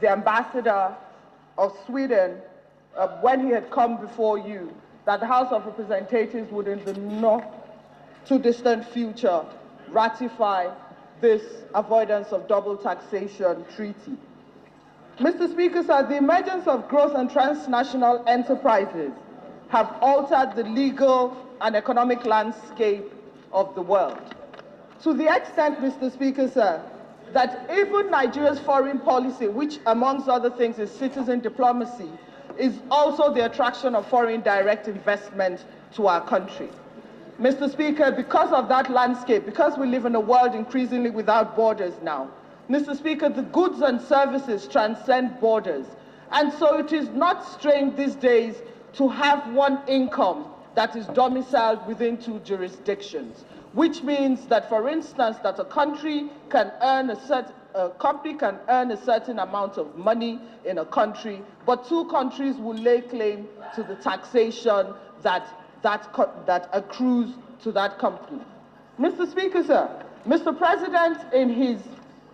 the ambassador of Sweden, when he had come before you, that the House of Representatives would in the not too distant future ratify this avoidance of double taxation treaty. Mr. Speaker, sir, the emergence of growth and transnational enterprises have altered the legal and economic landscape of the world. To the extent, Mr. Speaker, sir, that even Nigeria's foreign policy, which amongst other things is citizen diplomacy, is also the attraction of foreign direct investment to our country. Mr. Speaker, because of that landscape, because we live in a world increasingly without borders now, Mr. Speaker, the goods and services transcend borders. And so it is not strange these days to have one income that is domiciled within two jurisdictions, which means that, for instance, that a country can earn a company can earn a certain amount of money in a country, but two countries will lay claim to the taxation that accrues to that company. Mr. Speaker, sir, Mr. President in his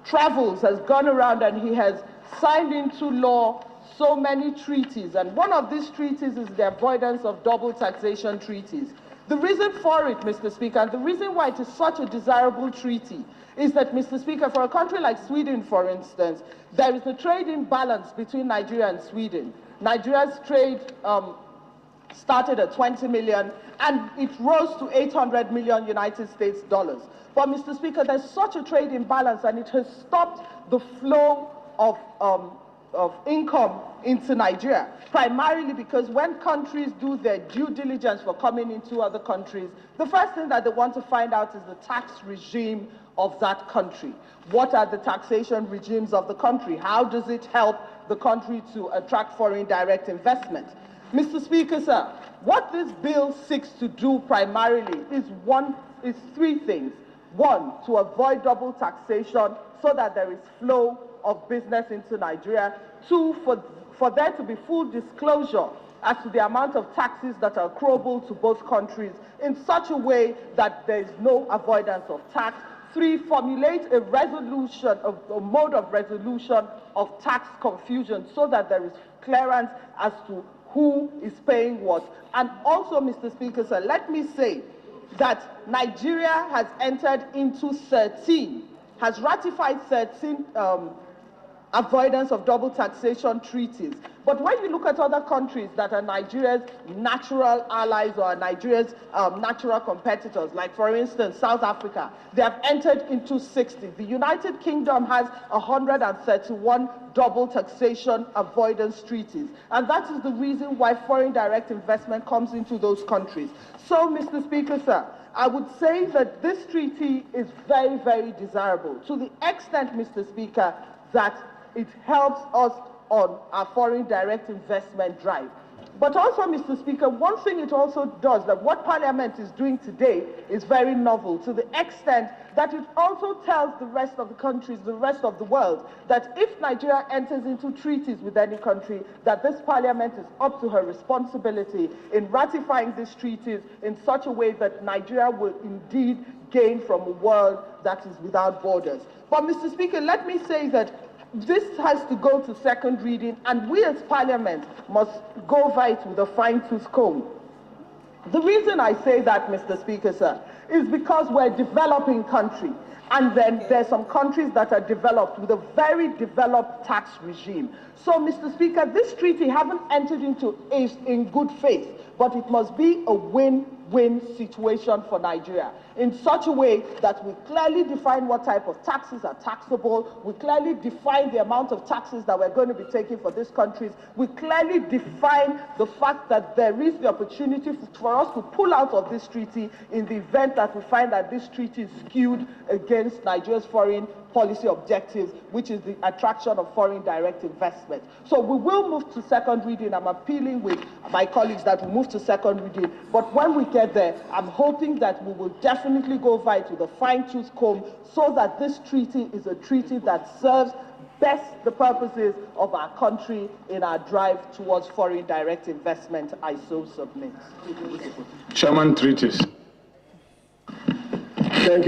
travels has gone around and he has signed into law so many treaties, and one of these treaties is the avoidance of double taxation treaties. The reason for it, Mr. Speaker, and the reason why it is such a desirable treaty is that, Mr. Speaker, for a country like Sweden, for instance, there is a trade imbalance between Nigeria and Sweden. Nigeria's trade started at 20 million and it rose to 800 million United States dollars. But, Mr. Speaker, there's such a trade imbalance and it has stopped the flow of income into Nigeria, primarily because when countries do their due diligence for coming into other countries, the first thing that they want to find out is the tax regime of that country. What are the taxation regimes of the country? How does it help the country to attract foreign direct investment? Mr. Speaker, sir, what this bill seeks to do primarily is three things. One, to avoid double taxation so that there is flow of business into Nigeria. Two, for there to be full disclosure as to the amount of taxes that are accruable to both countries in such a way that there is no avoidance of tax. Three, formulate a resolution, a mode of resolution of tax confusion so that there is clearance as to who is paying what. And also, Mr. Speaker, sir, let me say that Nigeria has entered into has ratified 13 avoidance of double taxation treaties. But when you look at other countries that are Nigeria's natural allies or Nigeria's natural competitors, like for instance, South Africa, they have entered into 60. The United Kingdom has 131 double taxation avoidance treaties. And that is the reason why foreign direct investment comes into those countries. So, Mr. Speaker, sir, I would say that this treaty is very, very desirable to the extent, Mr. Speaker, that it helps us on our foreign direct investment drive. But also, Mr. Speaker, one thing it also does, that what Parliament is doing today is very novel to the extent that it also tells the rest of the countries, the rest of the world, that if Nigeria enters into treaties with any country, that this Parliament is up to her responsibility in ratifying these treaties in such a way that Nigeria will indeed gain from a world that is without borders. But, Mr. Speaker, let me say that this has to go to second reading, and we as Parliament must go over it with a fine-tooth comb. The reason I say that, Mr. Speaker, sir, is because we're a developing country, and then there's some countries that are developed with a very developed tax regime. So, Mr. Speaker, this treaty haven't entered into is in good faith, but it must be a win-win situation for Nigeria in such a way that we clearly define what type of taxes are taxable, we clearly define the amount of taxes that we're going to be taking for these countries, we clearly define the fact that there is the opportunity for us to pull out of this treaty in the event that we find that this treaty is skewed against Nigeria's foreign policy objectives, which is the attraction of foreign direct investment. So we will move to second reading. I'm appealing with my colleagues that we move to second reading. But when we get there, I'm hoping that we will definitely go over it with a fine-tooth comb so that this treaty is a treaty that serves best the purposes of our country in our drive towards foreign direct investment. I so submit. Chairman, treaties.